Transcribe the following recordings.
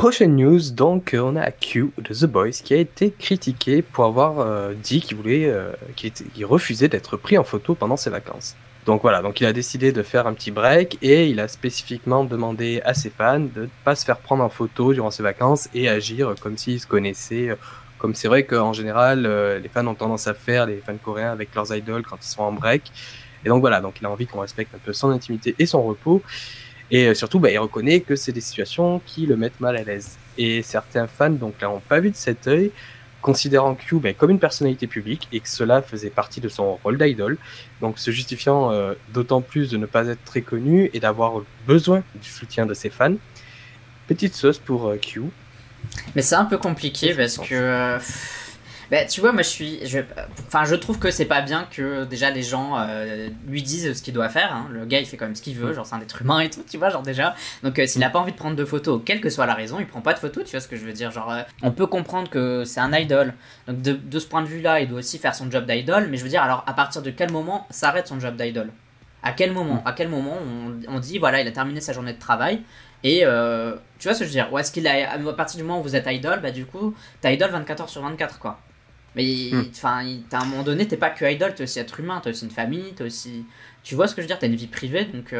Prochaine news, donc on a Q de The Boys qui a été critiqué pour avoir dit qu'il refusait d'être pris en photo pendant ses vacances. Donc voilà, donc il a décidé de faire un petit break et il a spécifiquement demandé à ses fans de ne pas se faire prendre en photo durant ses vacances et agir comme s'ils se connaissaient. Comme c'est vrai qu'en général, les fans ont tendance à faire, les fans coréens, avec leurs idoles quand ils sont en break. Et donc voilà, donc il a envie qu'on respecte un peu son intimité et son repos. Et surtout, il reconnaît que c'est des situations qui le mettent mal à l'aise. Et certains fans, donc là, n'ont pas vu de cet œil, considérant Q comme une personnalité publique et que cela faisait partie de son rôle d'idole, donc se justifiant d'autant plus de ne pas être très connu et d'avoir besoin du soutien de ses fans. Petite sauce pour Q. Mais c'est un peu compliqué parce que bah, tu vois, moi je trouve que c'est pas bien que déjà les gens lui disent ce qu'il doit faire, hein. Le gars il fait quand même ce qu'il veut, genre c'est un être humain et tout, tu vois, genre déjà. Donc s'il a pas envie de prendre de photos, quelle que soit la raison, il prend pas de photos, tu vois ce que je veux dire. Genre on peut comprendre que c'est un idol, donc de ce point de vue là il doit aussi faire son job d'idol, mais je veux dire, alors à partir de quel moment s'arrête son job d'idol? À quel moment on dit voilà, il a terminé sa journée de travail et tu vois ce que je veux dire? Ou est-ce qu'il a, à partir du moment où vous êtes idol, bah du coup t'as idol 24 heures sur 24 quoi. Mais enfin, à un moment donné, t'es pas que idol, t'es aussi être humain, t'as aussi une famille, t'as aussi, tu vois ce que je veux dire, t'as une vie privée, donc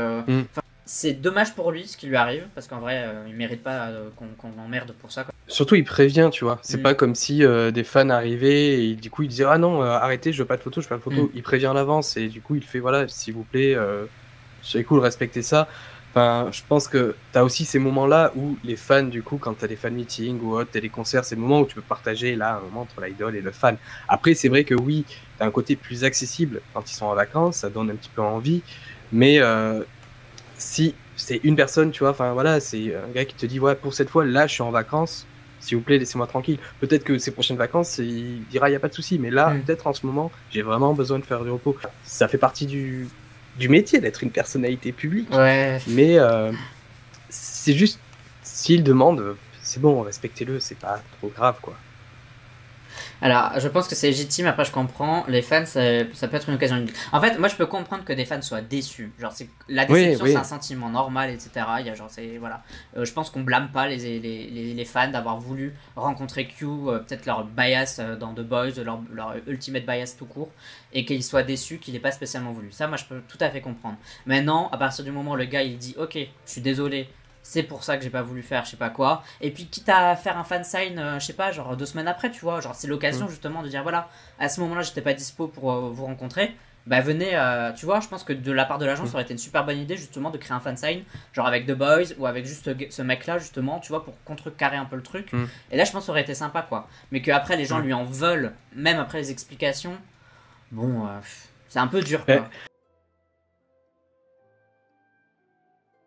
c'est dommage pour lui ce qui lui arrive parce qu'en vrai, il mérite pas qu'on l'emmerde pour ça quoi. Surtout, il prévient, tu vois. C'est pas comme si des fans arrivaient et du coup, il disait ah non, arrêtez, je veux pas de photos, je veux pas de photos. Il prévient à l'avance et du coup, il fait voilà, s'il vous plaît, c'est cool, respectez ça. Enfin, je pense que t'as aussi ces moments-là où les fans, du coup, quand t'as des fan meetings ou autre, t'as des concerts, c'est le moment où tu peux partager là un moment entre l'idole et le fan. Après, c'est vrai que oui, t'as un côté plus accessible quand ils sont en vacances, ça donne un petit peu envie, mais si c'est une personne, tu vois, enfin voilà, c'est un gars qui te dit ouais, pour cette fois, là, je suis en vacances, s'il vous plaît, laissez-moi tranquille. Peut-être que ces prochaines vacances, il dira il y a pas de souci, mais là, peut-être en ce moment, j'ai vraiment besoin de faire du repos. Ça fait partie du métier d'être une personnalité publique. Ouais. Mais c'est juste, s'il demande, c'est bon, respectez-le, c'est pas trop grave, quoi. Alors, je pense que c'est légitime, après je comprends, les fans, ça peut être une occasion unique. En fait, moi je peux comprendre que des fans soient déçus. Genre, la déception, Oui. c'est un sentiment normal, etc. Il y a genre, voilà. Je pense qu'on blâme pas les fans d'avoir voulu rencontrer Q, peut-être leur bias dans The Boys, leur ultimate bias tout court, et qu'ils soient déçus qu'il n'ait pas spécialement voulu. Ça, moi je peux tout à fait comprendre. Maintenant, à partir du moment où le gars il dit, ok, je suis désolé, c'est pour ça que j'ai pas voulu faire je sais pas quoi, et puis quitte à faire un fansign je sais pas, genre 2 semaines après, tu vois, genre c'est l'occasion justement de dire voilà, à ce moment là j'étais pas dispo pour vous rencontrer, bah venez, tu vois, je pense que de la part de l'agence ça aurait été une super bonne idée justement de créer un fansign genre avec The Boys ou avec juste ce mec là justement, tu vois, pour contrecarrer un peu le truc. Et là je pense que ça aurait été sympa quoi, mais que après les gens lui en veulent même après les explications, bon c'est un peu dur quoi.